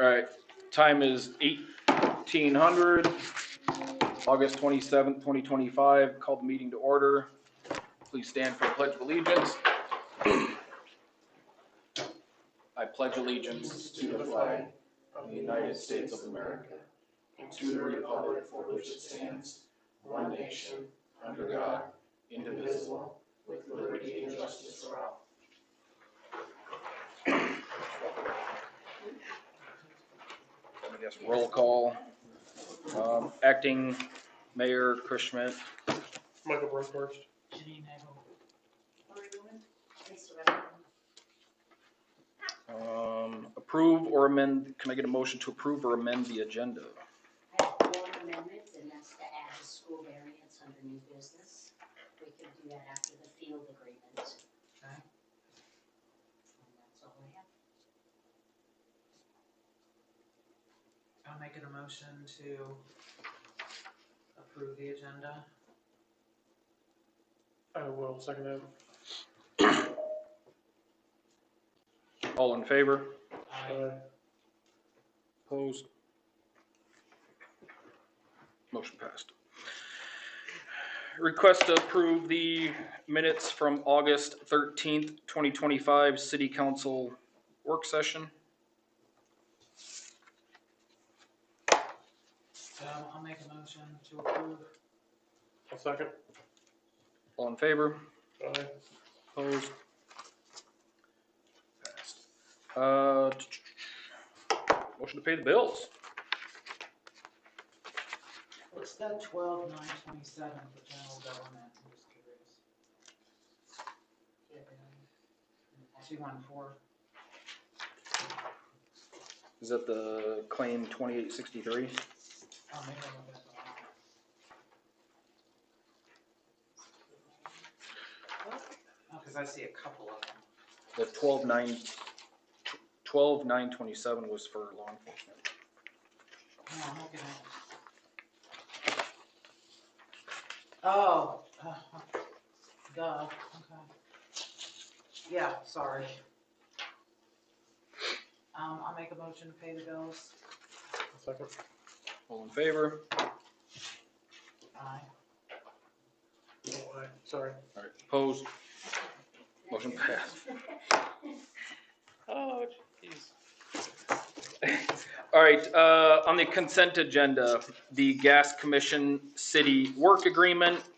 All right, time is 1800, August 27th, 2025. Call the meeting to order. Please stand for the Pledge of Allegiance. I pledge allegiance to the flag of the United States of America and to the republic for which it stands, one nation, under God, indivisible, with liberty and justice for all. I guess roll call. Acting Mayor Chris Schmidt. Michael Brinkhorst. Janine Hagel. Approve or amend, can I get a motion to approve or amend the agenda? I have one amendment, and that's to add the school variance under new business. We can do that after the field agreement. Okay. And that's all I have. I'll make an motion to approve the agenda. I will second that. All in favor? Aye. Opposed? Motion passed. Request to approve the minutes from August 13th, 2025 City Council work session. I'll make a motion to approve. I'll second. All in favor? Aye. Opposed? Passed. Motion to pay the bills. What's that 12/9/27 for general government? I'm just curious. 214. Is that the claim 2863? Oh, maybe I'll look at the one. Oh, because I see a couple of them. The 12/9/27 was for law enforcement. No, I'm looking at. Oh, duh, okay. Yeah, sorry. I'll make a motion to pay the bills. I'll second. All in favor? Aye. Oh, aye. Sorry. All right, opposed? Motion passed. Oh, jeez. All right, on the consent agenda, the Gas Commission City Work Agreement,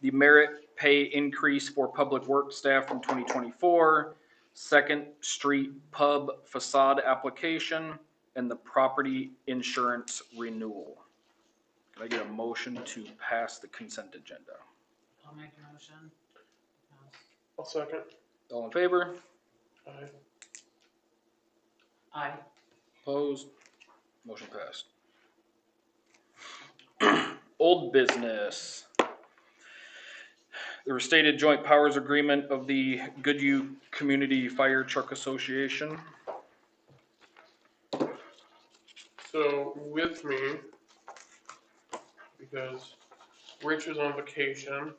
the merit pay increase for public work staff from 2024, Second Street Pub facade application, and the property insurance renewal. Can I get a motion to pass the consent agenda? I'll make a motion. I'll second. All in favor? Aye. Aye. Opposed? Motion passed. Old business. The restated joint powers agreement of the Goodhue Community Fire Truck Association. So with me, because Rich is on vacation,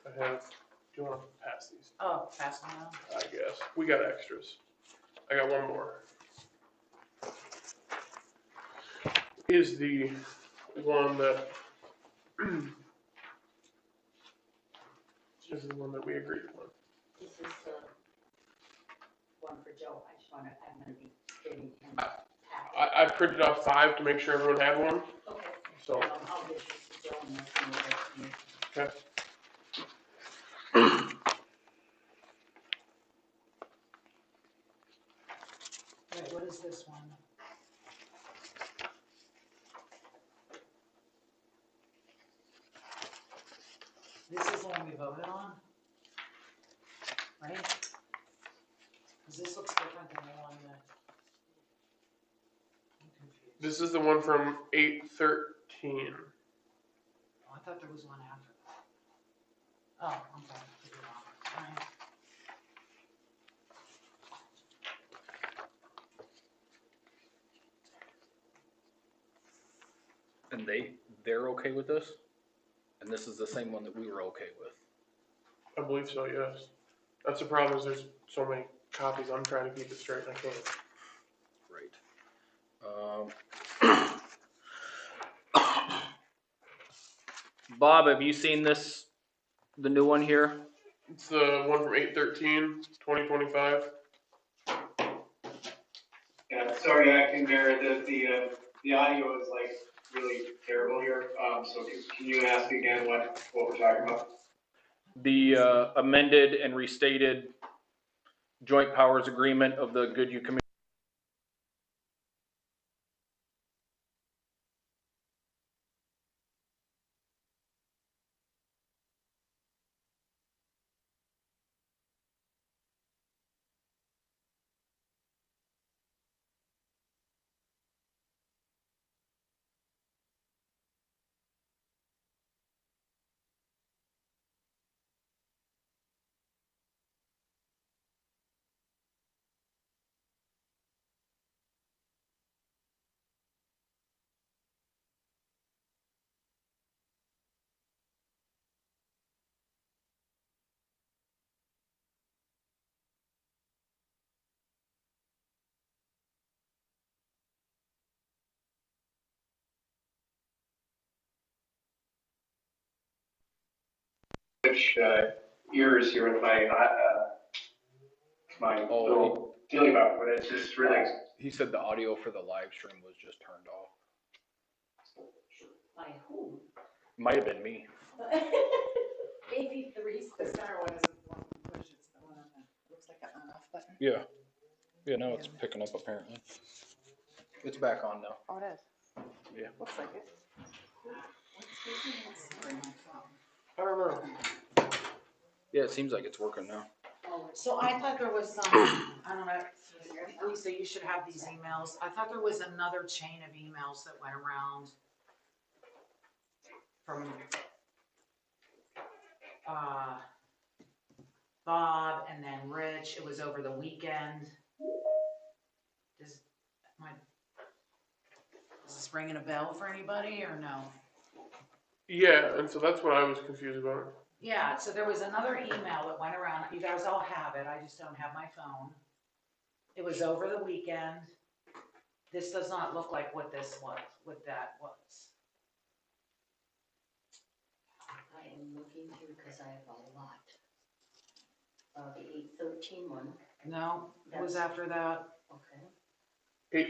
I have, do you want to pass these? Oh, pass them on. I guess. We got extras. I got one more. Is the one that this is the one that we agreed on. This is the one for Joe. I just want to, I'm going to be getting him. I printed off 5 to make sure everyone had one. Okay. So I'll give this to Joe and let him know that's me. okay. Wait, what is this one? This is the one we voted on? Right? Because this looks different than the one that. I'm confused. This is the one from 8/13. Oh, I thought there was one after that. Oh, okay. Alright. And they're okay with this? And this is the same one that we were okay with? I believe so, yes. That's the problem, is there's so many copies. I'm trying to keep it straight and I can't. Right. Bob, have you seen this, the new one here? It's the one from 8/13/2025. Yeah, sorry, acting mayor, the audio is like really terrible here, so can you ask again what we're talking about? The amended and restated joint powers agreement of the Goodhue Commission. Which, ears here with my Oh, little dealing about, but it's just really, He said the audio for the live stream was just turned off. By whom? Might have been me. Maybe three. The center one isn't the one you push, it's the one on the, looks like an on-off button. Yeah. Yeah, now it's picking up apparently. It's back on now. Oh, it is? Yeah. Looks like it. I don't know. Yeah, it seems like it's working now. So I thought there was some, I don't know, Lisa, you should have these emails. I thought there was another chain of emails that went around from, Bob and then Rich. It was over the weekend. Is this ringing a bell for anybody or no? Yeah, and so that's what I was confused about. Yeah, so there was another email that went around. You guys all have it. I just don't have my phone. It was over the weekend. This does not look like what this was, what that was. I am looking through because I have a lot. The 8/13 one, No, it was after that. okay.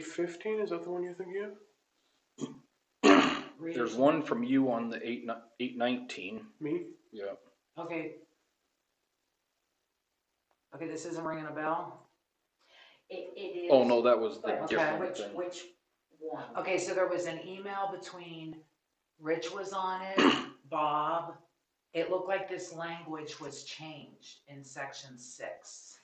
8/15, is that the one you're thinking of? There's one from you on the 8/19. Me? Yeah. Okay. Okay, this isn't ringing a bell? It is. Oh, no, that was the But different which, thing. which one? Okay, so there was an email between, Rich was on it, Bob. It looked like this language was changed in section 6.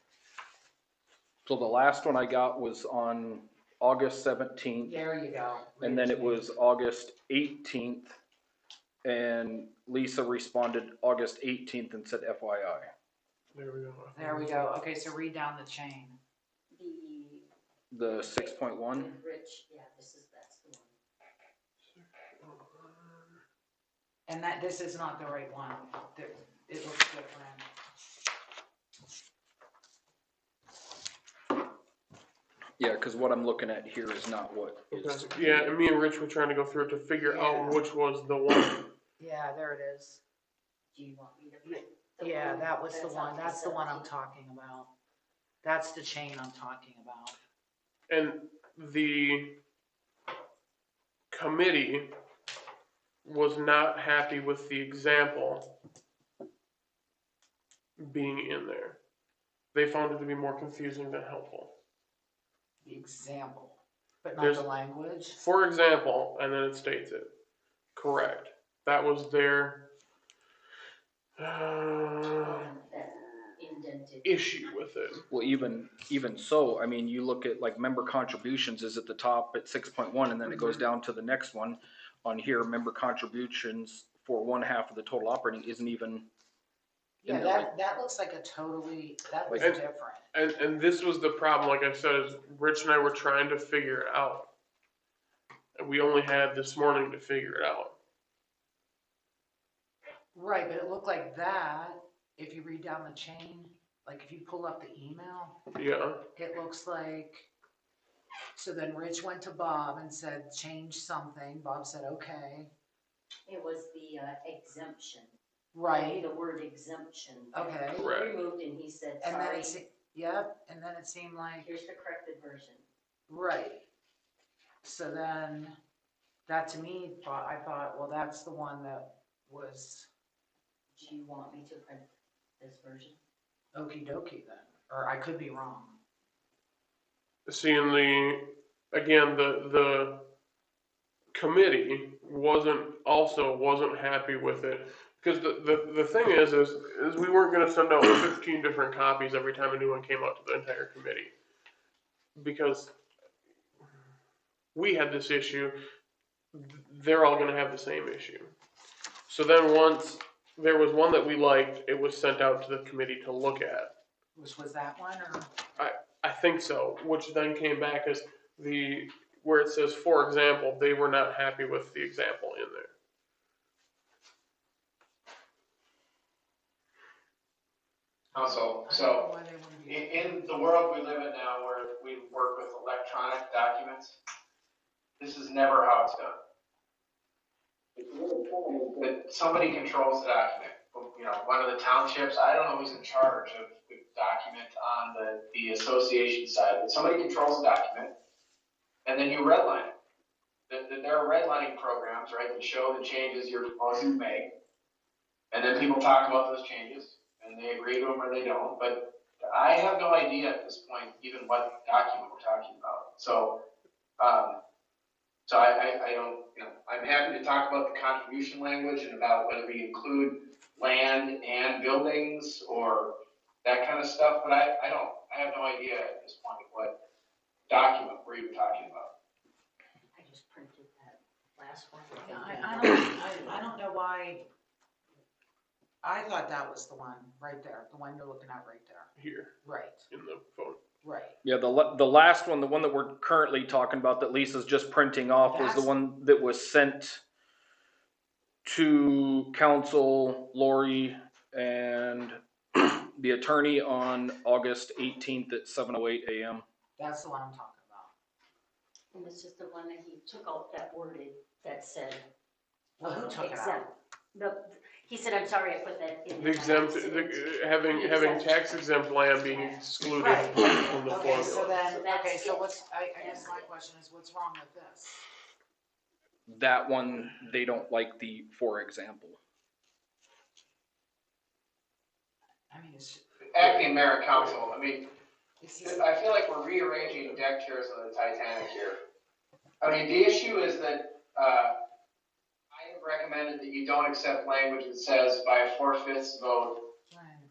So the last one I got was on August 17th, There you go. and then it was August 18th, and Lisa responded August 18th and said FYI. There we go. There we go. Okay, so read down the chain. The 6.1? Rich, yeah, that's the one. And that, this is not the right one. It looks different. Yeah, because what I'm looking at here is not what is. Okay. Yeah, and me and Rich were trying to go through it to figure out which was the one. Yeah, there it is. Do you want me to put the Yeah, one that was the that's one. on That's the one I'm 17? talking about. That's the chain I'm talking about. And the committee was not happy with the example being in there. They found it to be more confusing than helpful. The example, but not There's- the language. For example, and then it states it. Correct. That was their That indented. issue with it. Well, even so, I mean, you look at like member contributions is at the top at 6.1, and then it goes down to the next one on here. Member contributions for 1/2 of the total operating isn't even. Yeah, in there. that looks like that was Like- different. And this was the problem, like I said, is Rich and I were trying to figure it out. And we only had this morning to figure it out. Right, but it looked like that, if you read down the chain, like if you pull up the email, Yeah. it looks like So then Rich went to Bob and said, change something. Bob said, okay, It was the exemption. right, The word exemption. okay. He Correct. removed and he said, And then sorry, yep, and then it seemed like, here's the corrected version. right. So then, that to me, I thought, well, that's the one that was Do you want me to print this version? okey dokey then, or I could be wrong. Seeing the committee wasn't happy with it. Because the thing is we weren't gonna send out 15 different copies every time a new one came out to the entire committee. Because we had this issue, they're all gonna have the same issue. So then once there was one that we liked, it was sent out to the committee to look at. Which was that one, or? I think so, which then came back as where it says, for example, they were not happy with the example in there. Also, I don't so know why they wouldn't be- in the world we live in now where we work with electronic documents, this is never how it's done. It's really cool that somebody controls the document. You know, one of the townships, I don't know who's in charge of the document on the association side, but somebody controls the document, and then you redline it. There are redlining programs, right, that show the changes you're proposing to make, and then people talk about those changes, and they agree to them or they don't, but I have no idea at this point even what document we're talking about. So, I don't, you know, I'm happy to talk about the contribution language and about whether we include land and buildings or that kind of stuff, but I have no idea at this point what document we're even talking about. I just printed that last one. Yeah, I don't know why, I thought that was the one, right there, the one you're looking at right there. Here Right, in the phone. right. Yeah, the last one, the one that we're currently talking about that Lisa's just printing off was the That's- one that was sent to council, Lori, and the attorney on August 18th at 7:08 a.m. That's the one I'm talking about. And this is the one that he took out that worded that said. Well, who took it exempt. He said, I'm sorry, I put that in. The exempt, having tax exempt land being excluded from the Okay, so formula. then, So that's okay, so it. what's, I guess my question is, what's wrong with this? That one, they don't like the for example. I mean, it's, Acting mayor and council, I mean, it's just, I feel like we're rearranging deck chairs on the Titanic here. I mean, the issue is that, I have recommended that you don't accept language that says by a 4/5 vote,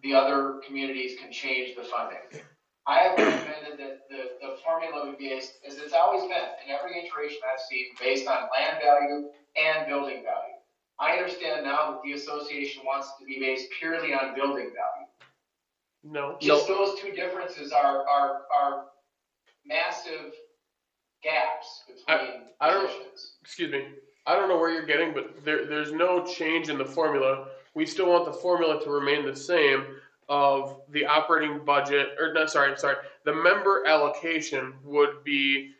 the other communities can change the funding. I have recommended that the formula would be, as it's always been, in every iteration I've seen, based on land value and building value. I understand now that the association wants it to be based purely on building value. No, Just those two differences are massive gaps between I don't- positions. excuse me. I don't know where you're getting, but there's no change in the formula. We still want the formula to remain the same of the operating budget, or no, sorry, the member allocation would be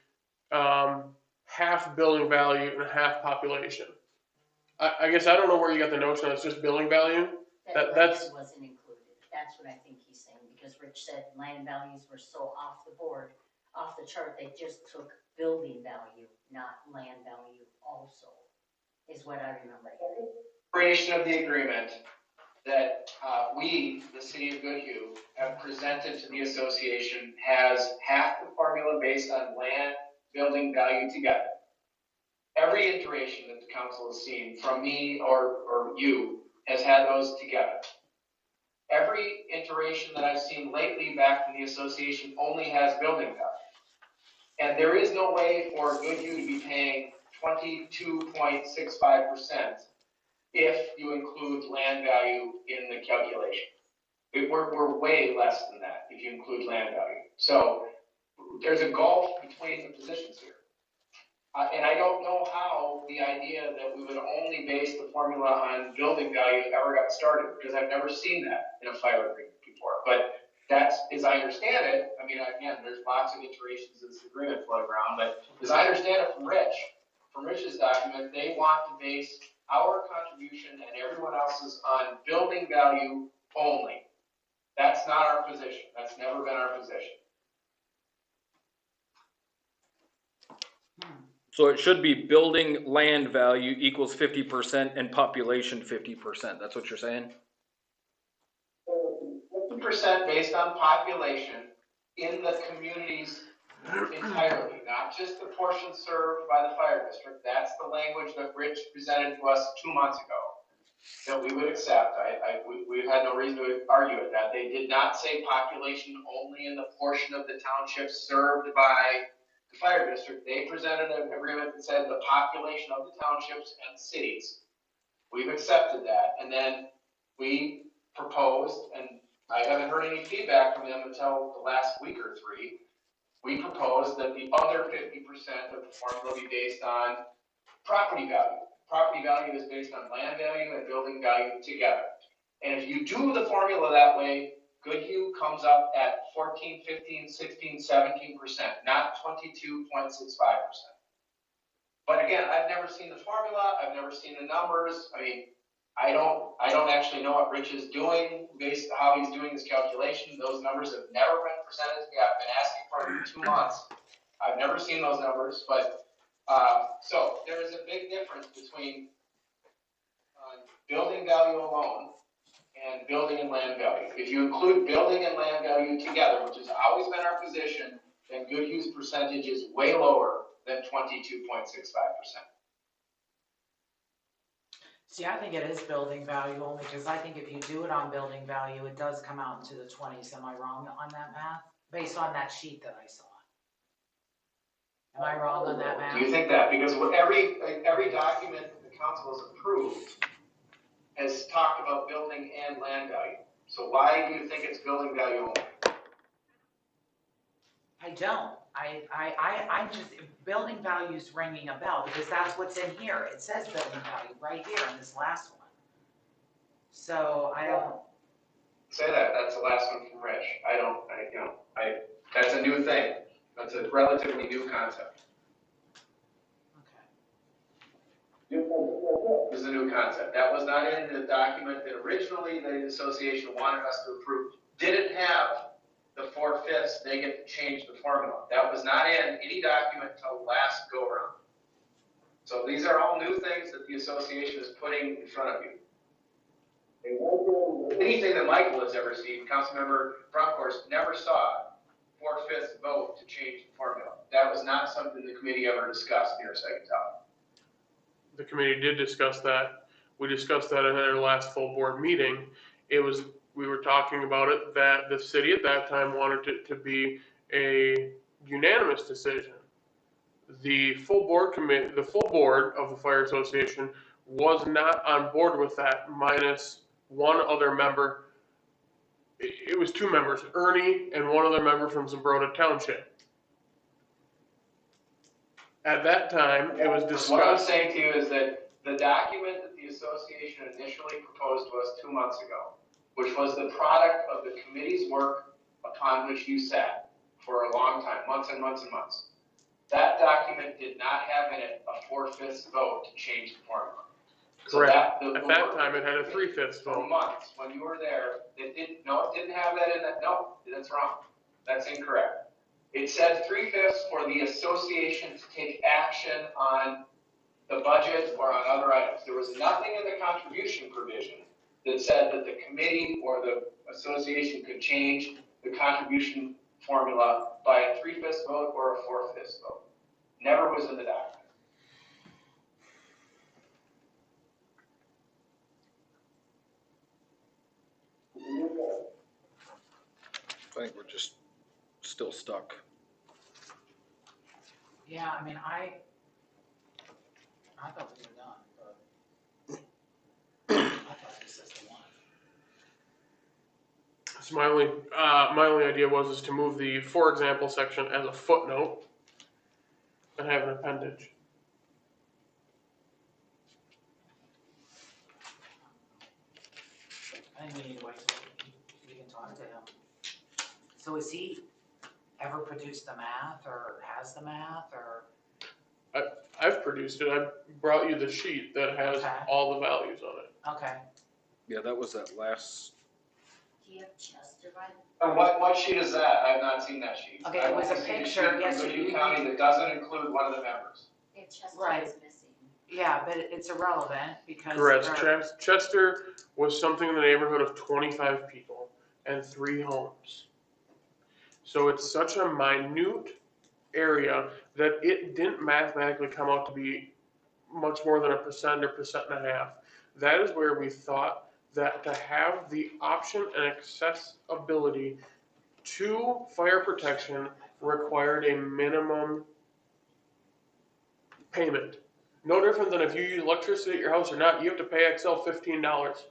half building value and half population. I guess I don't know where you got the notion that it's just building value. That that's- land wasn't included. That's what I think he's saying, because Rich said land values were so off the board, off the chart, they just took building value, not land value also, is what I remember. Creation of the agreement that we, the city of Goodhue, have presented to the association has half the formula based on land, building value together. Every iteration that the council has seen from me or you has had those together. Every iteration that I've seen lately back from the association only has building value. And there is no way for Goodhue to be paying 22.65% if you include land value in the calculation. We're way less than that if you include land value. So there's a gulf between the positions here. And I don't know how the idea that we would only base the formula on building value ever got started, because I've never seen that in a fire agreement before. But That's, as I understand it, I mean, again, there's lots of iterations of this agreement floating around, but as I understand it from Rich's document, they want to base our contribution and everyone else's on building value only. That's not our position. That's never been our position. So it should be building land value equals 50% and population 50%. That's what you're saying? 50% based on population in the communities entirely, not just the portion served by the fire district. That's the language that Rich presented to us 2 months ago that we would accept. We had no reason to argue with that. They did not say population only in the portion of the township served by the fire district. They presented an agreement that said the population of the townships and cities. We've accepted that, and then we proposed, and I haven't heard any feedback from them until the last week or three. We proposed that the other 50% of the formula be based on property value. Property value is based on land value and building value together. And if you do the formula that way, Goodhue comes up at 14, 15, 16, 17%, not 22.65%. But again, I've never seen the formula. I've never seen the numbers. I mean, I don't actually know what Rich is doing based on how he's doing his calculation. Those numbers have never been presented to me. I've been asking for them for 2 months. I've never seen those numbers, but so there is a big difference between building value alone and building and land value. If you include building and land value together, which has always been our position, then Goodhue's percentage is way lower than 22.65%. See, I think it is building value only, because I think if you do it on building value, it does come out into the 20s. Am I wrong on that math? Based on that sheet that I saw. Am I wrong on that math? Do you think that? Because every document that the council has approved has talked about building and land value. So why do you think it's building value only? I don't. I'm just, building value's ringing a bell, because that's what's in here. It says building value right here in this last one. So I don't. Say that. That's the last one from Rich. That's a new thing. That's a relatively new concept. Okay. This is a new concept. That was not in the document that originally the association wanted us to approve. Didn't have the 4/5 they get to change the formula. That was not in any document until last go around. So these are all new things that the association is putting in front of you. Anything that Michael has ever seen, Councilmember Bronkhorst never saw 4/5 vote to change the formula. That was not something the committee ever discussed near Second Top. The committee did discuss that. We discussed that at our last full board meeting. We were talking about it, that the city at that time wanted it to be a unanimous decision. The full board of the Fire Association was not on board with that, minus one other member. It was 2 members, Ernie and one other member from Zumbrota Township. At that time, it was discussed. What I'm saying to you is that the document that the association initially proposed to us 2 months ago, which was the product of the committee's work upon which you sat for a long time, months and months and months. That document did not have in it a 4/5 vote to change the formula. Correct. So at that time, it had a 3/5 for vote. months, when you were there, it didn't have that in that. No, that's wrong. That's incorrect. It said 3/5 for the association to take action on the budget or on other items. There was nothing in the contribution provision that said that the committee or the association could change the contribution formula by a 3/5 vote or a 4/5 vote. Never was in the document. I think we're just still stuck. Yeah, I mean, I thought we were done, but I thought this is the one. So my only idea was to move the for example section as a footnote and have an appendage. I think we need to wait till we can talk to him. So has he ever produced the math or has the math or? I've produced it. I brought you the sheet that has Okay. all the values on it. Okay, Yeah, that was that last, Do you have Chester by? And what sheet is that? I have not seen that sheet. Okay, it I've was a only seen picture, sheet from yes, Goodhue you- County that doesn't include one of the members. Yeah, Chester Right. is missing. yeah, but it's irrelevant because. Correct. they're- Chester was something in the neighborhood of 25 people and 3 homes. So it's such a minute area that it didn't mathematically come out to be much more than 1% or 1.5%. That is where we thought that to have the option and accessibility to fire protection required a minimum payment. No different than if you use electricity at your house or not, you have to pay Xcel $15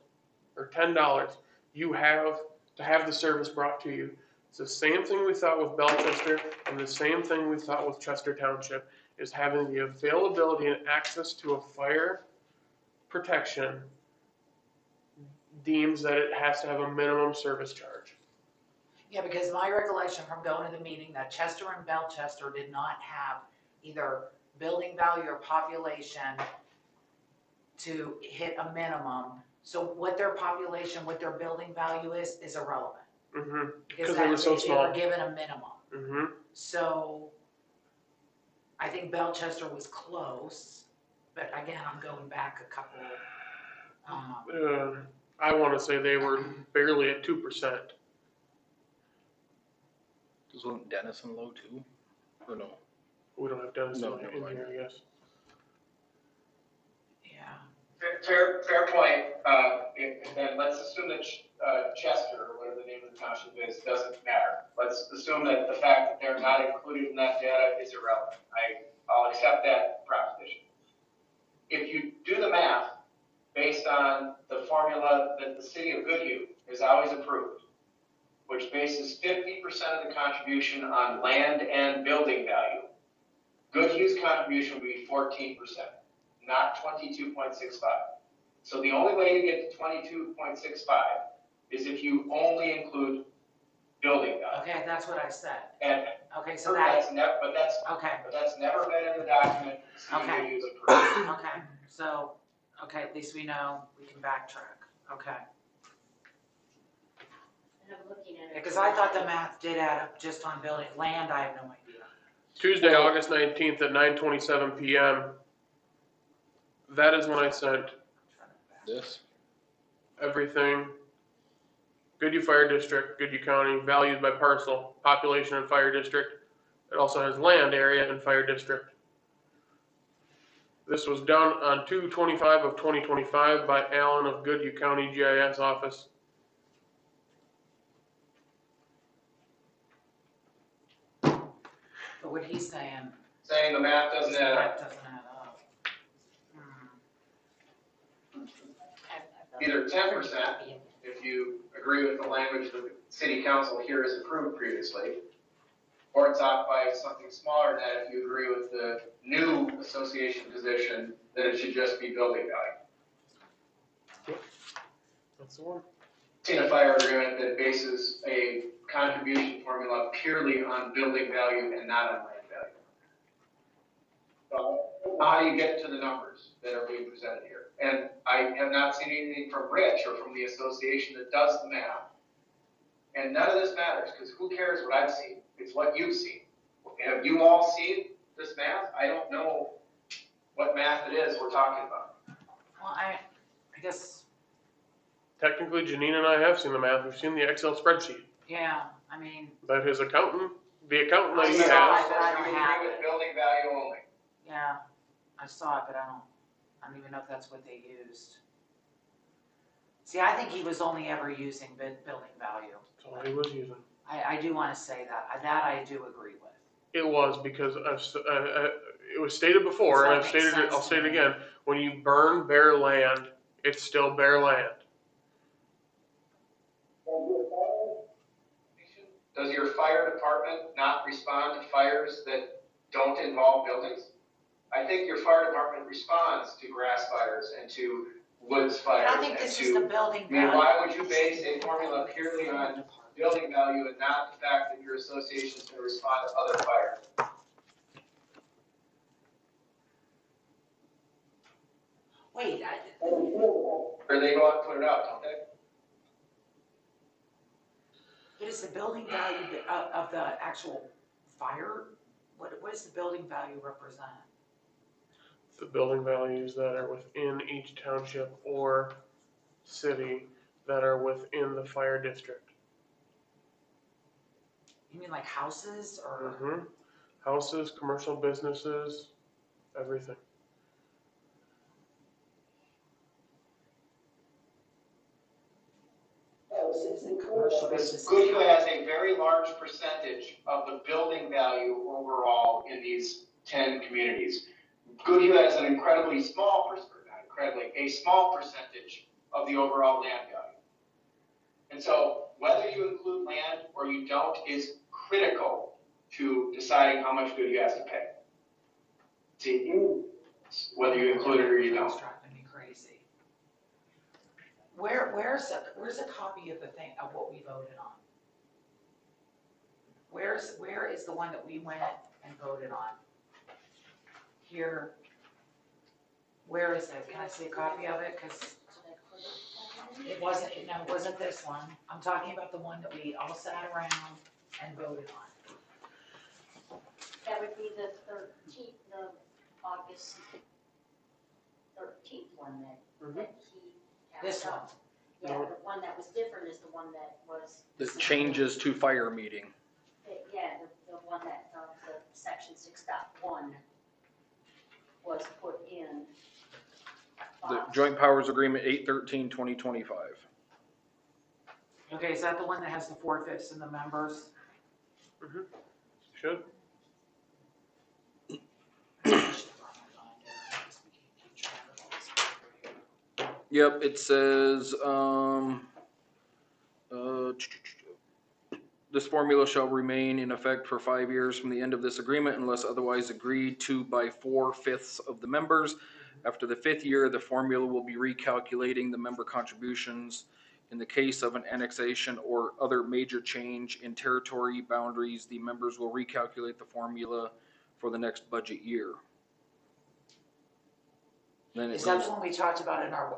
or $10. You have to have the service brought to you. It's the same thing we thought with Belchester and the same thing we thought with Chester Township is having the availability and access to a fire protection deems that it has to have a minimum service charge. Yeah, because my recollection from going to the meeting that Chester and Belchester did not have either building value or population to hit a minimum. So what their population, what their building value is irrelevant. Mm-hmm. Because they were so They small. were given a minimum. Mm-hmm. So I think Belchester was close, but again, I'm going back a couple, I want to say they were barely at 2%. wasn't Dennison low too? Or no? We don't have Dennis No, in never here, mind. I guess. yeah. Fair point. And then let's assume that Chester, or whatever the name of the township is, doesn't matter. Let's assume that the fact that they're not included in that data is irrelevant. I'll accept that proposition. If you do the math based on the formula that the city of Goodhue has always approved, which bases 50% of the contribution on land and building value, Goodhue's contribution would be 14%, not 22.65. So the only way to get to 22.65 is if you only include building value. Okay, that's what I said. And Okay, so that, but okay, that's never been in the document the city of Okay. Goodhue's approved. okay, so, okay, at least we know, we can backtrack, okay. And I'm looking at it. Because I thought the math did add up just on building, land, I have no idea. Tuesday, August 19th at 9:27 p.m. That is when I sent This? everything. Goodhue Fire District, Goodhue County, values by parcel, population and fire district. It also has land area and fire district. This was done on 2/25 of 2025 by Alan of Goodhue County GIS office. But what he's saying, Saying the math doesn't add up. that doesn't add up. Either 10%, if you agree with the language that the city council here has approved previously, or it's off by something smaller than that if you agree with the new association position that it should just be building value. That's the one. Seen a fire agreement that bases a contribution formula purely on building value and not on land value. So how do you get to the numbers that are being presented here? And I have not seen anything from Rich or from the association that does the math. And none of this matters, because who cares what I've seen? It's what you've seen. Have you all seen this math? I don't know what math it is we're talking about. Well, I guess, Technically, Janine and I have seen the math. We've seen the Excel spreadsheet yeah, I mean, that his accountant, the accountant that he I saw has. it, but I don't You have agree with it. building value only. Yeah, I saw it, but I don't even know if that's what they used. See, I think he was only ever using building value. That's all he was using. I do want to say that I do agree with. It was because it was stated before, and I've Does that make stated it. sense I'll to state it me? again. When you burn bare land, it's still bare land. Does your fire department not respond to fires that don't involve buildings? I think your fire department responds to grass fires and to woods But fires I think and this is the to, building I mean, value. why would you base a formula purely on building value and not the fact that your association is going to respond to other fires. Wait, Or they go out and put it out, don't they? but is the building value of the actual fire, what does the building value represent? The building values that are within each township or city that are within the fire district. You mean like houses or? Mm-hmm. Houses, commercial businesses, everything. Houses and commercial businesses. Goodhue has a very large percentage of the building value overall in these 10 communities. Goodhue has an incredibly small, not incredibly, a small percentage of the overall land value. And so whether you include land or you don't is critical to deciding how much Goodhue has to pay. See, whether you include it or you That's don't. driving me crazy. Where's a copy of the thing, of what we voted on? Where is the one that we went and voted on? Here. Where is it? Can I see a copy of it? Cause it wasn't this one. I'm talking about the one that we all sat around and voted on. That would be the 13th, the August 13th one that he. This one. Yeah, the one that was different is the one that was. The changes to fire meeting. Yeah, the one that, the section 6.1 was put in. The Joint Powers Agreement 8/13/2025. Okay, is that the one that has the 4/5 of the members? Mm-hmm. Should. Yep, it says, this formula shall remain in effect for 5 years from the end of this agreement unless otherwise agreed to by 4/5 of the members. After the 5th year, the formula will be recalculating the member contributions. In the case of an annexation or other major change in territory boundaries, the members will recalculate the formula for the next budget year. Then it Is that goes, the one we talked about in our,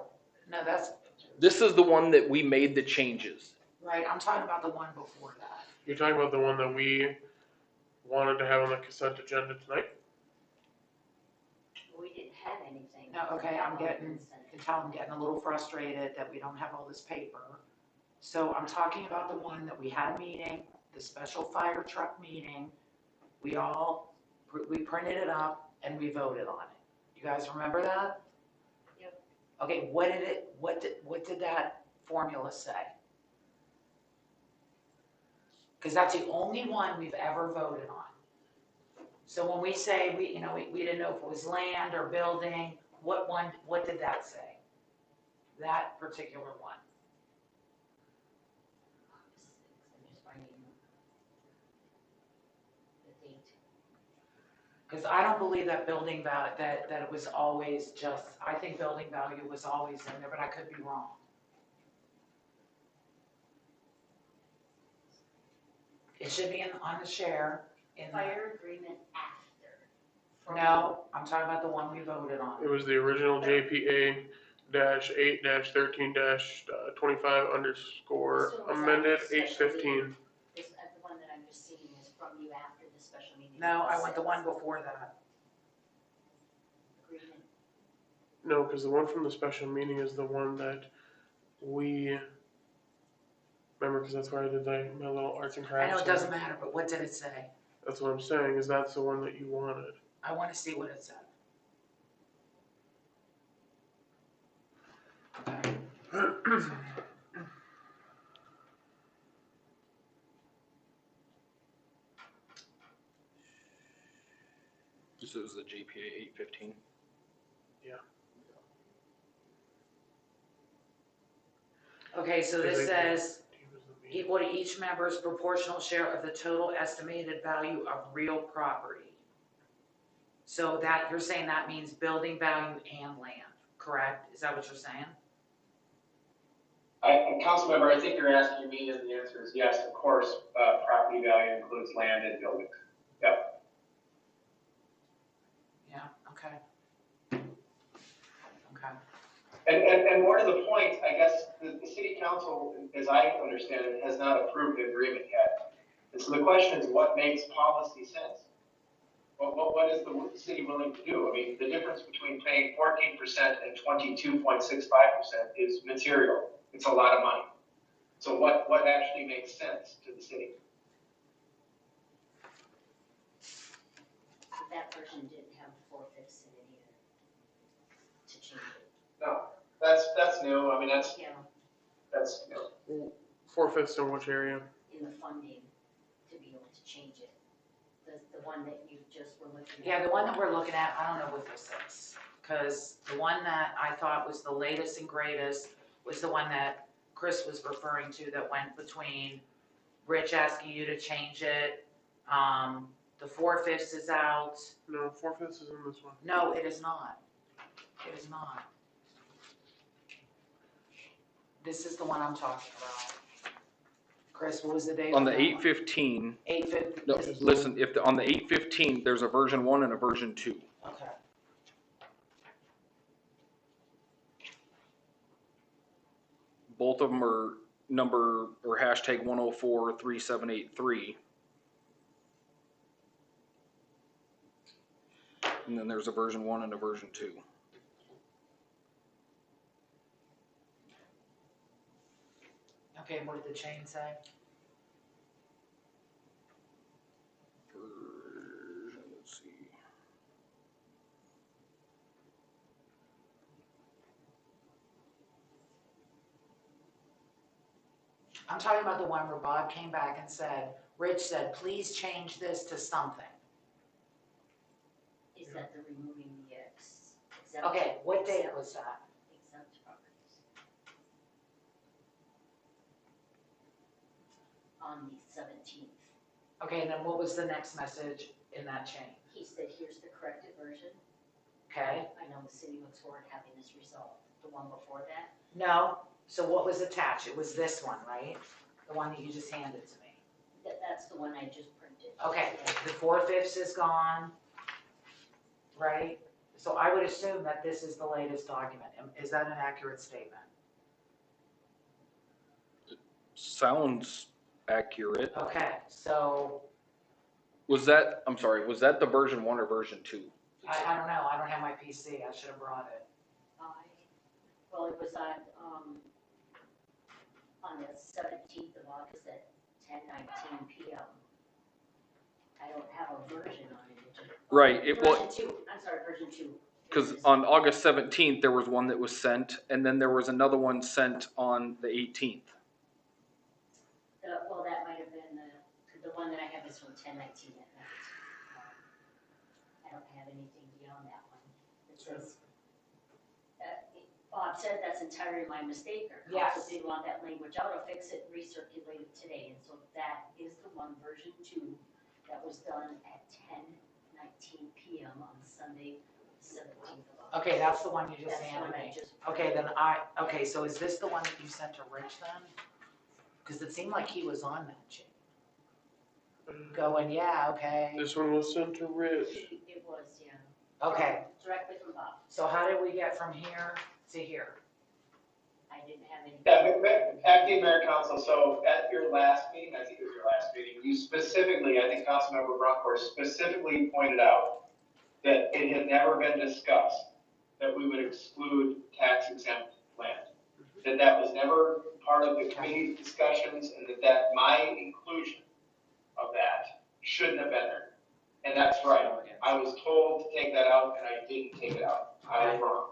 no, that's, this is the one that we made the changes. right, I'm talking about the one before that. You're talking about the one that we wanted to have on the consent agenda tonight? We didn't have anything. No, okay, you can tell I'm getting a little frustrated that we don't have all this paper. So I'm talking about the one that we had a meeting, the special fire truck meeting. We printed it up and we voted on it. You guys remember that? Yep. Okay, what did that formula say? Because that's the only one we've ever voted on. So when we say we didn't know if it was land or building, what did that say? That particular one. I'm just finding the date. Because I don't believe that building value, that it was always just, I think building value was always in there, but I could be wrong. It should be on the share. Fire agreement after. No, I'm talking about the one we voted It on. was the original JPA -8-13-25 underscore So was that amended the special H15. meeting? Is that the one that I'm just seeing is from you after the special meeting? No, I want the one before that. Agreement. No, because the one from the special meeting is the one that we, remember, because that's where I did my little arts and I crafts. know it doesn't matter, but what did it say? That's what I'm saying, is that's the one that you wanted. I want to see what it said. Okay. This is the JPA 815. Okay, so this says equal to each member's proportional share of the total estimated value of real property. So that, you're saying that means building value and land, correct? Is that what you're saying? Councilmember, I think you're asking me, and the answer is yes, of course, property value includes land and buildings. Yep. Yeah, okay. Okay. And more to the point, I guess, the city council, as I understand it, has not approved the agreement yet. And so the question is, what makes policy sense? What is the city willing to do? I mean, the difference between paying 14% and 22.65% is material. It's a lot of money. So what actually makes sense to the city? That version didn't have 4/5 in it either, to change it. No, that's new. I mean, that's new. 4/5 in which area? In the funding, to be able to change it. The one that you just were looking at. Yeah, the one that we're looking at, I don't know what this is, because the one that I thought was the latest and greatest was the one that Chris was referring to that went between Rich asking you to change it, the 4/5 is out. No, 4/5 is in this one. No, it is not. It is not. This is the one I'm talking about. Chris, what was the date? On the 8/15, 8/15. no, listen, on the 8/15, there's a version 1 and a version 2. Okay. Both of them are number or hashtag 1043783. And then there's a version 1 and a version 2. Okay, what did the chain say? Let's see. I'm talking about the one where Bob came back and said, Rich said, please change this to something. Is that the removing the exempt? Okay, what date was that? Exempt properties. On the 17th. Okay, and then what was the next message in that chain? He said, here's the corrected version. Okay, I know the city looks forward to having this resolved. The one before that, no, so what was attached? It was this one, right? The one that you just handed to me. that's the one I just printed. Okay, Yeah. the 4/5 is gone, right? So I would assume that this is the latest document. Is that an accurate statement? Sounds accurate. Okay, so Was that, I'm sorry, was that the version 1 or version 2? I don't know, I don't have my PC, I should have brought it. Well, it was on the 17th of August at 10:19 PM. I don't have a version on it. Right, Version 2, I'm sorry, version 2. Because on August 17th, there was one that was sent, and then there was another one sent on the 18th. Well, that might have been the one that I have is from 10:19 at night. I don't have anything beyond that one. It says, Bob said that's entirely my mistake. Our Yes. council did want that language out. I'll fix it, recirculate it today. And so that is the one, version 2, that was done at 10:19 PM on Sunday, 17th of August. Okay, that's the one you just That's the handed one I me. just. Okay, then okay, so is this the one that you sent to Rich then? Because it seemed like he was on that chain. Going, yeah, okay, This one was sent to Rich. It was, yeah. okay. Directly from Bob. So how did we get from here to here? I didn't have any. Yeah, acting mayor council, so at your last meeting, I think it was your last meeting, you specifically, I think Councilmember Bronkhorst specifically pointed out that it had never been discussed that we would exclude tax exempt land. That was never part of the committee's discussions, and that my inclusion of that shouldn't have been there. And that's right, I was told to take that out, and I didn't take it out, I was wrong.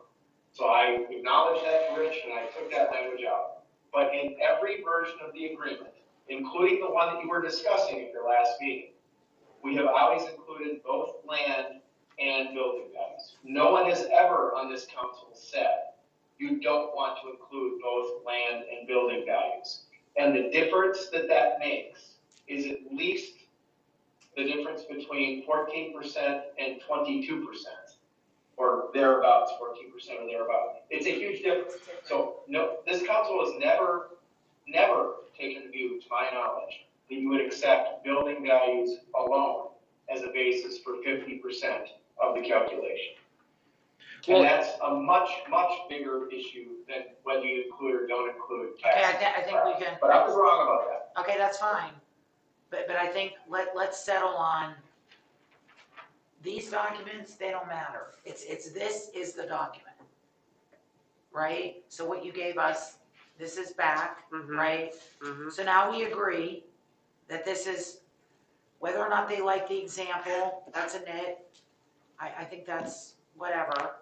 So I acknowledged that to Rich, and I took that language out. But in every version of the agreement, including the one that you were discussing at your last meeting, we have always included both land and building values. No one has ever on this council said, you don't want to include both land and building values. And the difference that makes is at least the difference between 14% and 22%. or thereabouts, 14% or thereabouts. It's a huge difference. So no, this council has never taken the view, to my knowledge, that you would accept building values alone as a basis for 50% of the calculation. Well- And that's a much, much bigger issue than whether you include or don't include Okay, taxes. I think we can. But I was wrong about that. Okay, that's fine, but I think let's settle on these documents, they don't matter. This is the document, right? So what you gave us, this is back, Mhm. right? Mhm. So now we agree that this is, whether or not they like the example, that's a nit. I think that's whatever.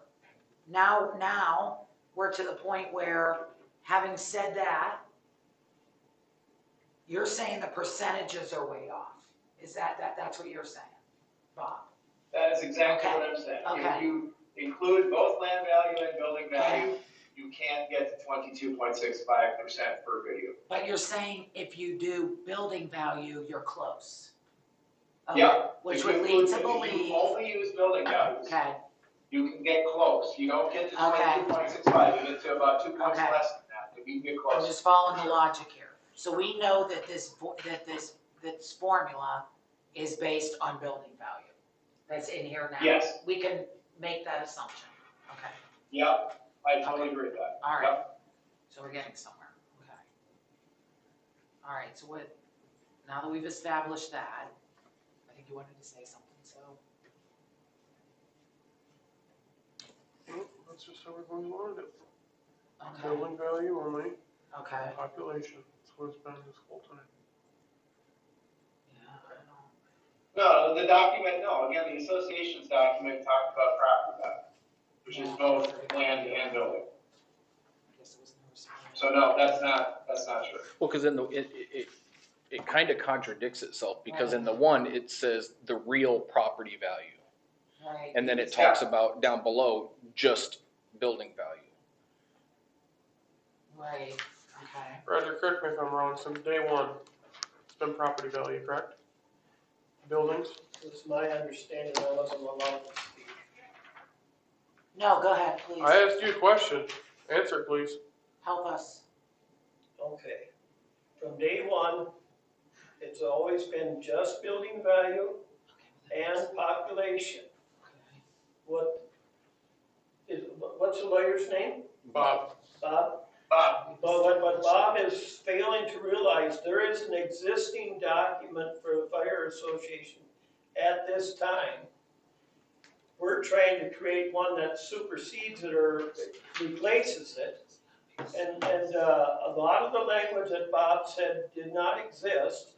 Now, we're to the point where, having said that, you're saying the percentages are way off. Is that's what you're saying, Bob? That is exactly Okay. what I'm saying. Okay. If you include both land value and building value, you can't get to 22.65% per video. But you're saying if you do building value, you're close. Okay, Yeah. Which If would you lead include- to If believe, you only use building values, okay, you can get close. You don't get to Okay. 22.65, you get to about 2 points Okay. less than that, but you can get I'm close. just following the logic here. So we know that this formula is based on building value. That's in here now. Yes. We can make that assumption. Okay, Yep, I totally agree with that. all right. Yep. So we're getting somewhere. Okay. All right, so now that we've established that, I think you wanted to say something, so. Well, that's just how we've always wanted it. Okay, Building value only, okay, population. That's what it's been this whole time. yeah, I don't know. No, the document, no, again, the association's document talked about property value, which is both land and building. I guess it was never so. So no, that's not true. Well, because it kind of contradicts itself, because in the one, it says the real property value. Right. And then it talks about down below, just building value. Right, okay. Roger, correct me if I'm wrong, since day one, it's been property value, correct? Buildings? It's my understanding I wasn't allowed to speak. No, go ahead, please. I asked you a question. Answer it, please. Help us. Okay. From day one, it's always been just building value and population. What's the lawyer's name? Bob. Bob? Bob, But what Bob is failing to realize, there is an existing document for the fire association at this time. We're trying to create one that supersedes it or replaces it. And a lot of the language that Bob said did not exist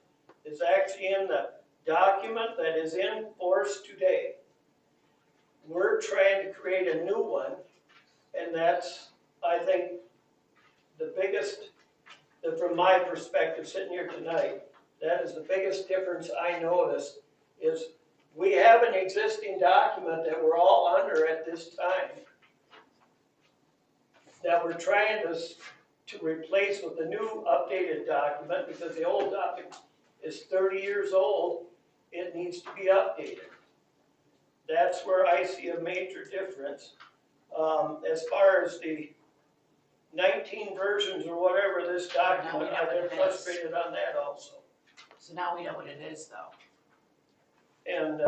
is actually in the document that is in force today. We're trying to create a new one, and that's, I think, the biggest, from my perspective, sitting here tonight, that is the biggest difference I noticed, is we have an existing document that we're all under at this time, that we're trying to replace with the new updated document, because the old document is 30 years old, it needs to be updated. That's where I see a major difference. As far as the 19 versions or whatever this document, I've been frustrated on that also. So now we know what it is, though. And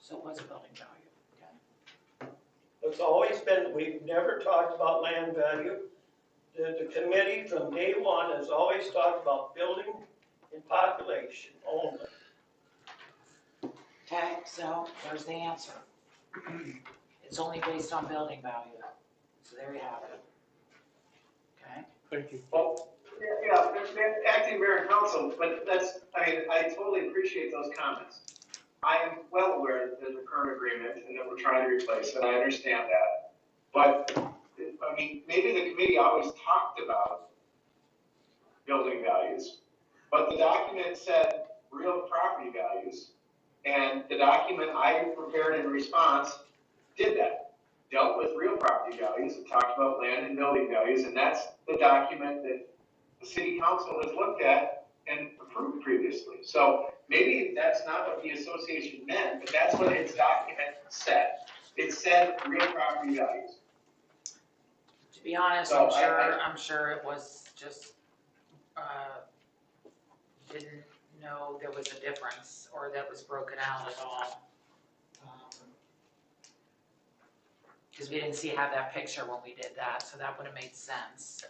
So it was a building value, okay? it's always been, we've never talked about land value. The committee from day one has always talked about building and population only. Okay, so there's the answer. It's only based on building value. So there you have it. Okay? Thank you. well, yeah, acting mayor and council, but I totally appreciate those comments. I am well aware that there's a current agreement and that we're trying to replace it, I understand that. But, I mean, maybe the committee always talked about building values, but the document said real property values. And the document I prepared in response did that, dealt with real property values, and talked about land and building values, and that's the document that the city council has looked at and approved previously. So maybe that's not what the association meant, but that's what its document said. It said real property values. To be honest, So I'm sure it was just, didn't know there was a difference or that was broken out at all. Cause we didn't have that picture when we did that, so that would have made sense.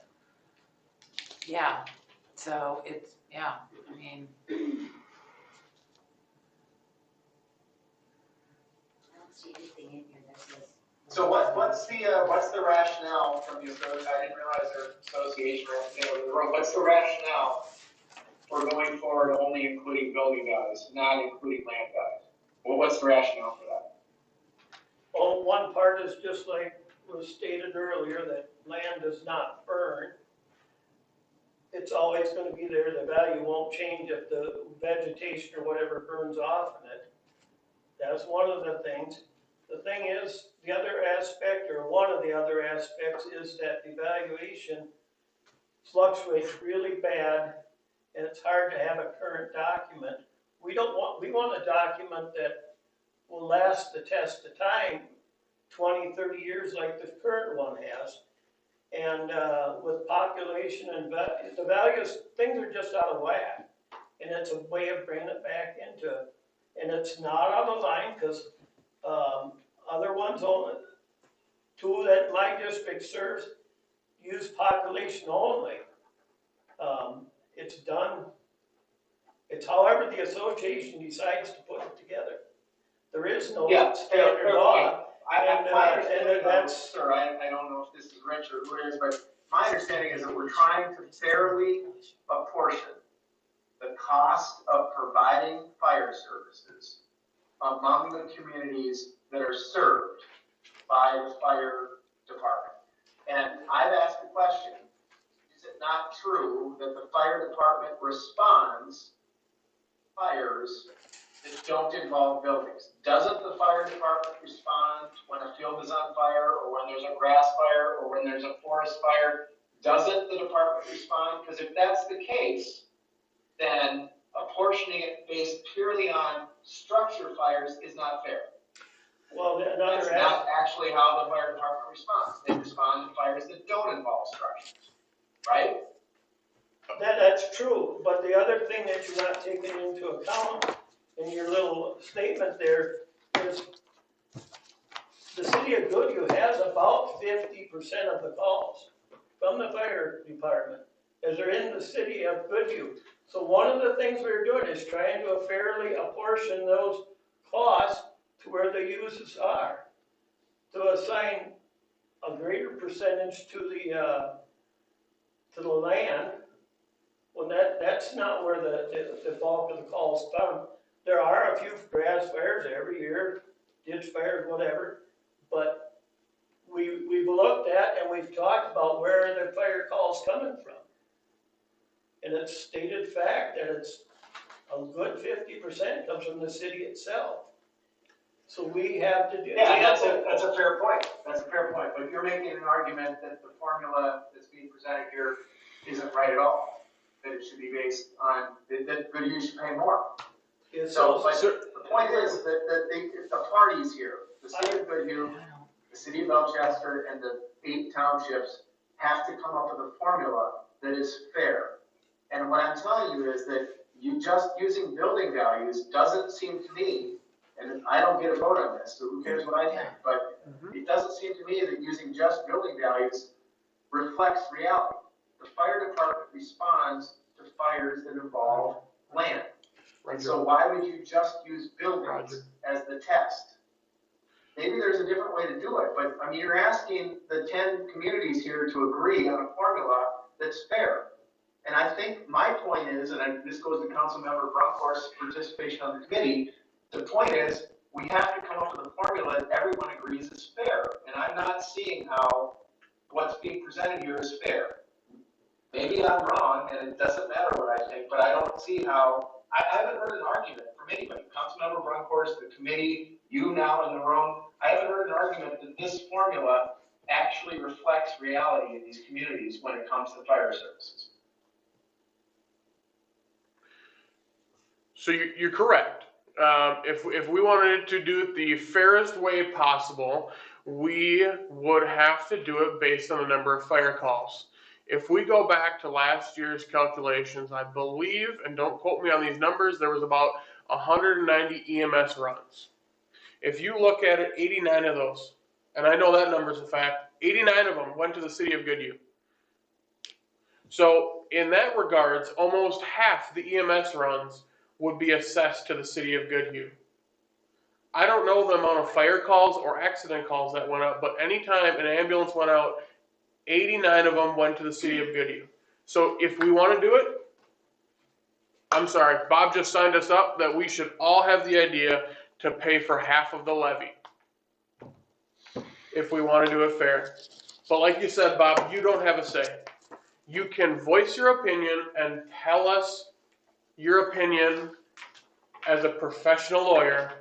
Yeah, so it's, yeah, I mean, I don't see anything in here that says. So what's the rationale from the association? I didn't realize their association or what's the rationale for going forward only including building values, not including land values? Well, what's the rationale for that? Well, one part is just like was stated earlier, that land does not burn. It's always gonna be there, the value won't change if the vegetation or whatever burns off in it. That's one of the things. The thing is, the other aspect, or one of the other aspects, is that the valuation fluctuates really bad, and it's hard to have a current document. We want a document that will last the test of time, 20, 30 years like the current one has. And with population and the values, things are just out of whack. And it's a way of bringing it back into, and it's not on the line, because other ones, only two that my district serves, use population only. It's done, it's however the association decides to put it together. There is no standard law. Sir, I don't know if this is Rich or who it is, but my understanding is that we're trying to fairly apportion the cost of providing fire services among the communities that are served by the fire department. And I've asked the question, is it not true that the fire department responds fires that don't involve buildings? Doesn't the fire department respond when a field is on fire, or when there's a grass fire, or when there's a forest fire? Doesn't the department respond? Because if that's the case, then apportioning it based purely on structure fires is not fair. Well, That's not actually how the fire department responds. They respond to fires that don't involve structures, right? That's true, but the other thing that you're not taking into account in your little statement there is the city of Goodhue has about 50% of the calls from the fire department as they're in the city of Goodhue. So one of the things we're doing is trying to fairly apportion those costs to where the uses are, to assign a greater percentage to the land, when that's not where the bulk of the calls come. There are a few grass fires every year, ditch fires, whatever, but we've looked at and we've talked about where the fire calls coming from. And it's stated fact that it's a good 50% comes from the city itself. So we have to do. Yeah, that's a fair point. That's a fair point. But you're making an argument that the formula that's being presented here isn't right at all. That it should be based on that Goodhue should pay more. So, but the point is that the parties here, the city of Goodhue, the city of Belchester, and the 8 townships have to come up with a formula that is fair. And what I'm telling you is that you just using building values doesn't seem to me, and I don't get a vote on this, so who cares what I think, but it doesn't seem to me that using just building values reflects reality. The fire department responds to fires that involve land. And so why would you just use buildings as the test? Maybe there's a different way to do it, but I mean, you're asking the 10 communities here to agree on a formula that's fair. And I think my point is, and this goes to Councilmember Bronkhorst's participation on the committee, the point is we have to come up with a formula that everyone agrees is fair. And I'm not seeing how what's being presented here is fair. Maybe I'm wrong, and it doesn't matter what I think, but I don't see how. I haven't heard an argument from anybody. Councilmember Bronkhorst, the committee, you now in the room, I haven't heard an argument that this formula actually reflects reality in these communities when it comes to fire services. So you're correct. If we wanted to do it the fairest way possible, we would have to do it based on the number of fire calls. If we go back to last year's calculations, I believe, and don't quote me on these numbers, there was about 190 EMS runs. If you look at it, 89 of those, and I know that number is a fact, 89 of them went to the city of Goodhue. So in that regards, almost half the EMS runs would be assessed to the city of Goodhue. I don't know the amount of fire calls or accident calls that went out, but anytime an ambulance went out, 89 of them went to the city of Goodhue. So if we want to do it, I'm sorry, Bob just signed us up that we should all have the idea to pay for half of the levy. If we want to do it fair. But like you said, Bob, you don't have a say. You can voice your opinion and tell us your opinion as a professional lawyer,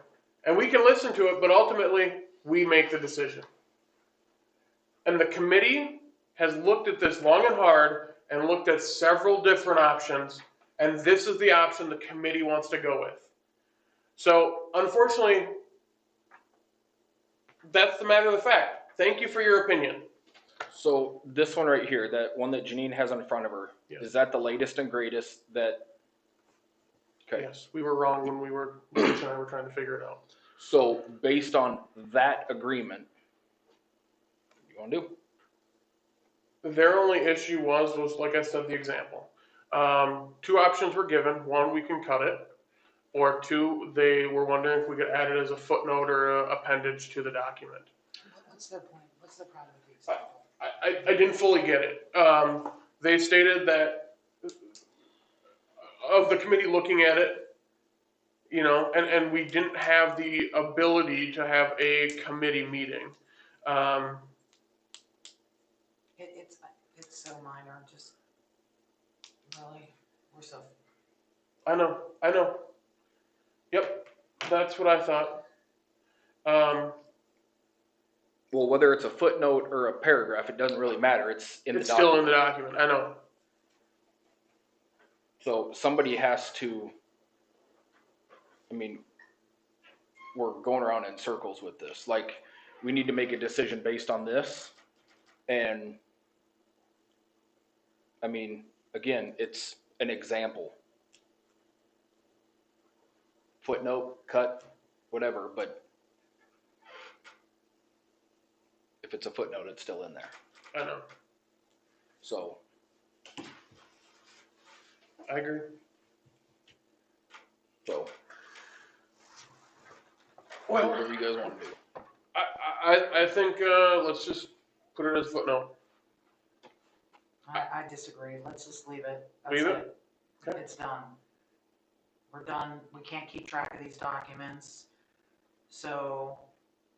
and we can listen to it, but ultimately we make the decision. And the committee has looked at this long and hard and looked at several different options, and this is the option the committee wants to go with. So unfortunately, that's the matter of the fact. Thank you for your opinion. So this one right here, that one that Janine has in front of her, Yes. is that the latest and greatest that? Okay, Yes, we were wrong when Rich and I were trying to figure it out. so based on that agreement, what do you wanna do? Their only issue was like I said, the example. Two options were given. One, we can cut it. Or two, they were wondering if we could add it as a footnote or a appendage to the document. What's their point? What's the problem with the example? I didn't fully get it. They stated that of the committee looking at it, you know, and we didn't have the ability to have a committee meeting. It's so minor, just, really, we're so. I know. Yep, that's what I thought. Well, whether it's a footnote or a paragraph, it doesn't really matter, it's in the It's still in document. the document, I know. So somebody has to, I mean, we're going around in circles with this, like, we need to make a decision based on this, and, I mean, again, it's an example. Footnote, cut, whatever, but if it's a footnote, it's still in there, I know. so. I agree. So, Well, whatever you guys want to do. I think let's just put it as a footnote. I disagree, let's just leave it. That's Leave it? Okay. It's done. We're done, we can't keep track of these documents, so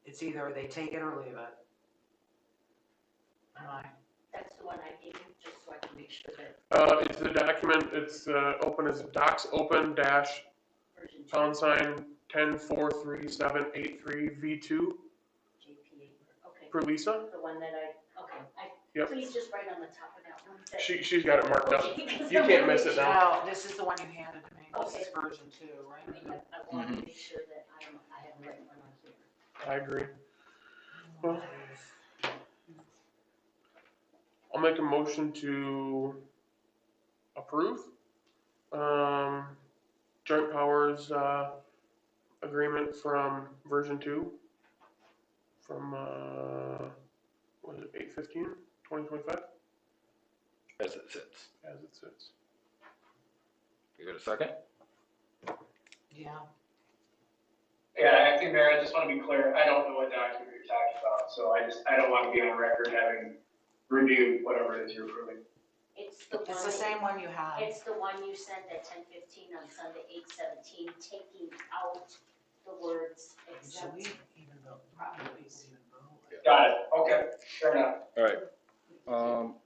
it's either they take it or leave it. That's the one I gave you, just so I can make sure that It's the document, it's open as docs open dash version 2, pound sign 10437383 V2 JPA, okay. for Lisa. The one that Yep. please just write on the top of that one. that- She's got it marked up. Okay, because You I can't wanna miss make it sure- now. No, this is the one you handed to me, this is Okay. version 2, right? I want to make sure that I have the right one on here. I agree. Well, I'll make a motion to approve joint powers agreement from version 2 from what is it, 8/15/2025 As it sits. as it sits. You got a second? Yeah, Yeah, acting mayor, I just want to be clear, I don't know what document you're talking about, so I don't want to be on record having reviewed whatever it is you're approving. It's the one. it's the same one you had. It's the one you sent at 10:15 on Sunday, 8/17, taking out the words Should we exempt. even vote? Probably even vote. Got it, okay, fair enough. All right,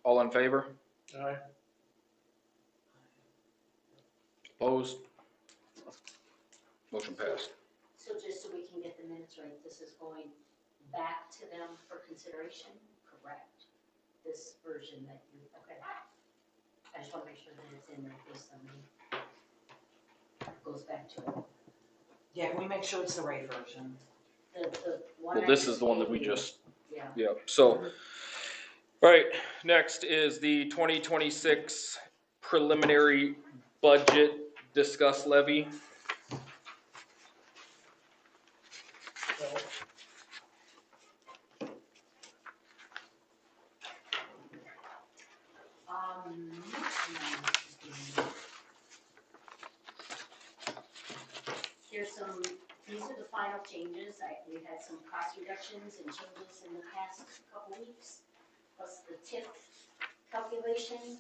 all in favor? Aye. Opposed? Motion passed. So just so we can get the minutes right, this is going back to them for consideration, correct? This version that you, okay. I just want to make sure that it's in there based on me. goes back to it. Yeah, can we make sure it's the right version? The one. Well, I this is the one that gave we you, just, Yeah. yeah, so, all right, next is the 2026 preliminary budget discuss levy. These are the final changes. We've had some cost reductions and changes in the past couple weeks. Plus the TIF calculation,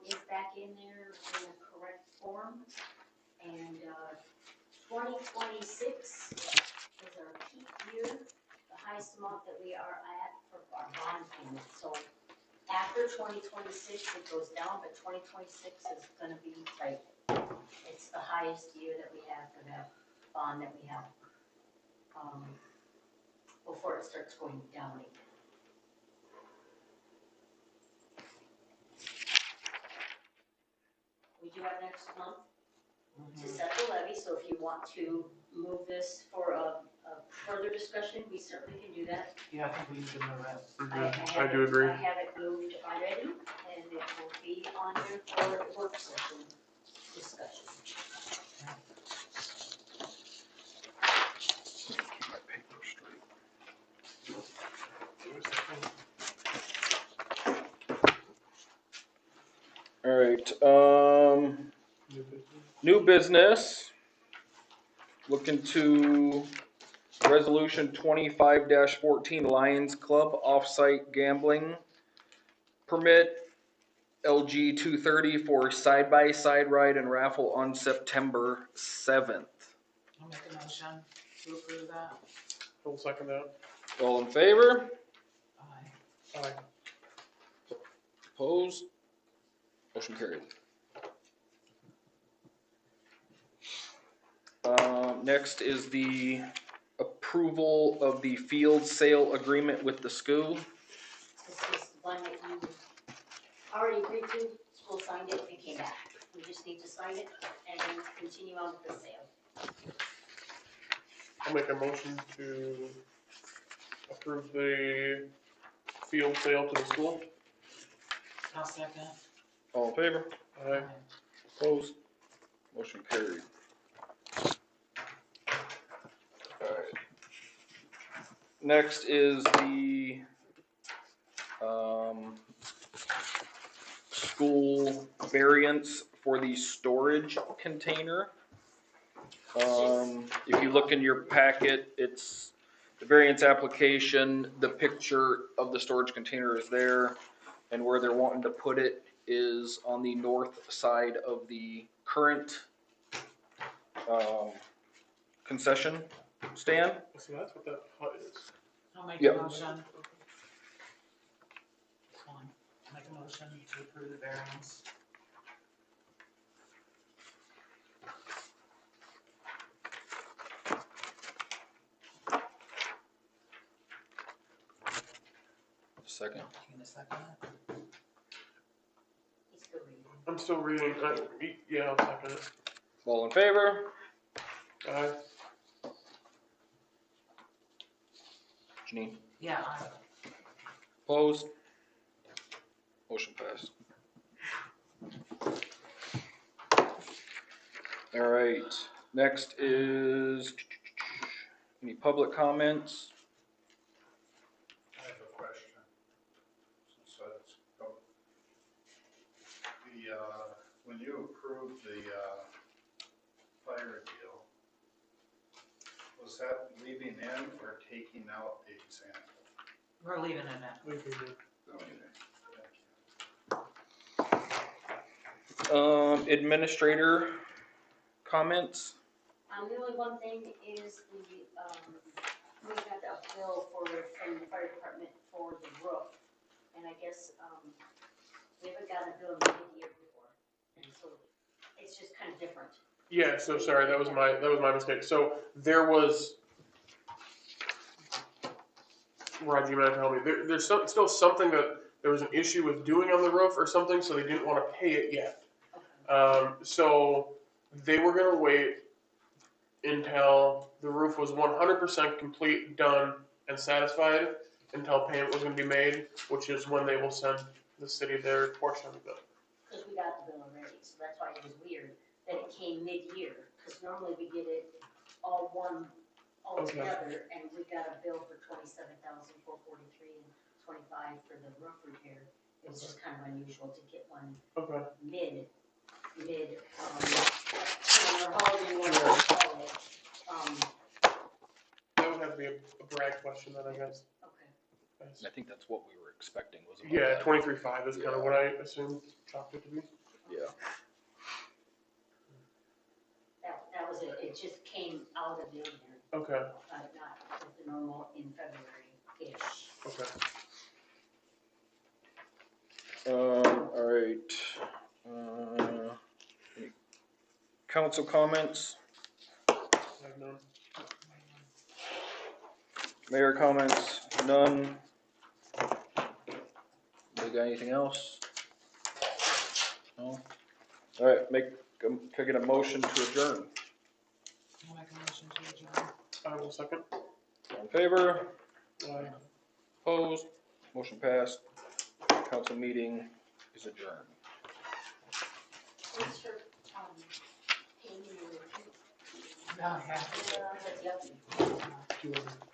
is back in there in the correct form. And, 2026 is our peak year, the highest amount that we are at for our bond payment. So after 2026, it goes down, but 2026 is gonna be like, it's the highest year that we have for that bond that we have, before it starts going down again. We do have next month to set the levy, so if you want to move this for a further discussion, we certainly can do that. Yeah, I think we need to move it. I do agree. I have it moved already, and it will be on there for work session discussion. Keep my paper straight. All right, new business. Looking to resolution 25-14 Lions Club offsite gambling permit LG 230 for side-by-side ride and raffle on September 7th. I'll make a motion to approve that. I'll second that. All in favor? Aye. Aye. Opposed? Motion carried. Next is the approval of the field sale agreement with the school. This is the one that you already agreed to, school signed it, and came back. We just need to sign it and then continue on with the sale. I'll make a motion to approve the field sale to the school. I'll second. All in favor? Aye. Opposed? Motion carried. Alright. Next is the, school variance for the storage container. If you look in your packet, it's the variance application, the picture of the storage container is there, and where they're wanting to put it is on the north side of the current concession stand. So that's what that hut is. I'll make Yep. a motion. Fine. Make a motion to approve the variance. Second. You gonna second it? He's still reading. I'm still reading. Yeah, I'll second it. All in favor? Aye. Janine? Yeah, aye. Opposed? Motion passed. All right, next is any public comments? I have a question. So it's, when you approved the, fire deal, was that leaving in or taking out the example? We're leaving it at. We can do. Administrator comments? The only one thing is we got a bill from the fire department for the roof. And I guess, we haven't gotten a bill in the year before. And so it's just kind of different. Yeah, so sorry, that was my mistake. So there was, Roger, you might tell me, there's still something that there was an issue with doing on the roof or something, so they didn't want to pay it yet. Okay. So they were gonna wait until the roof was 100% complete, done, and satisfied, until payment was gonna be made, which is when they will send the city their portion of the bill. Because we got the bill already, so that's why it was weird that it came mid-year, because normally we get it all Okay. together, and we got a bill for $27,443 and $25 for the roof repair. It was just kind of unusual to get one Okay. mid, or however you want to call it. That would have to be a Brad question then, I guess. Okay. I think that's what we were expecting, was about Yeah, that. 23.5 is kind of what I assumed chopped it to be. Yeah. That was it, it just came out of the ordinary, Okay, not with the normal in February-ish. okay. All right. Any council comments, I have none. mayor comments, none. We got anything else? No? All right, can I get a motion to adjourn? I'll make a motion to adjourn. I will second. All in favor? Aye. Opposed? Motion passed. Council meeting is adjourned. Thanks for, paying me your. No, yeah. Yep. Do you want to-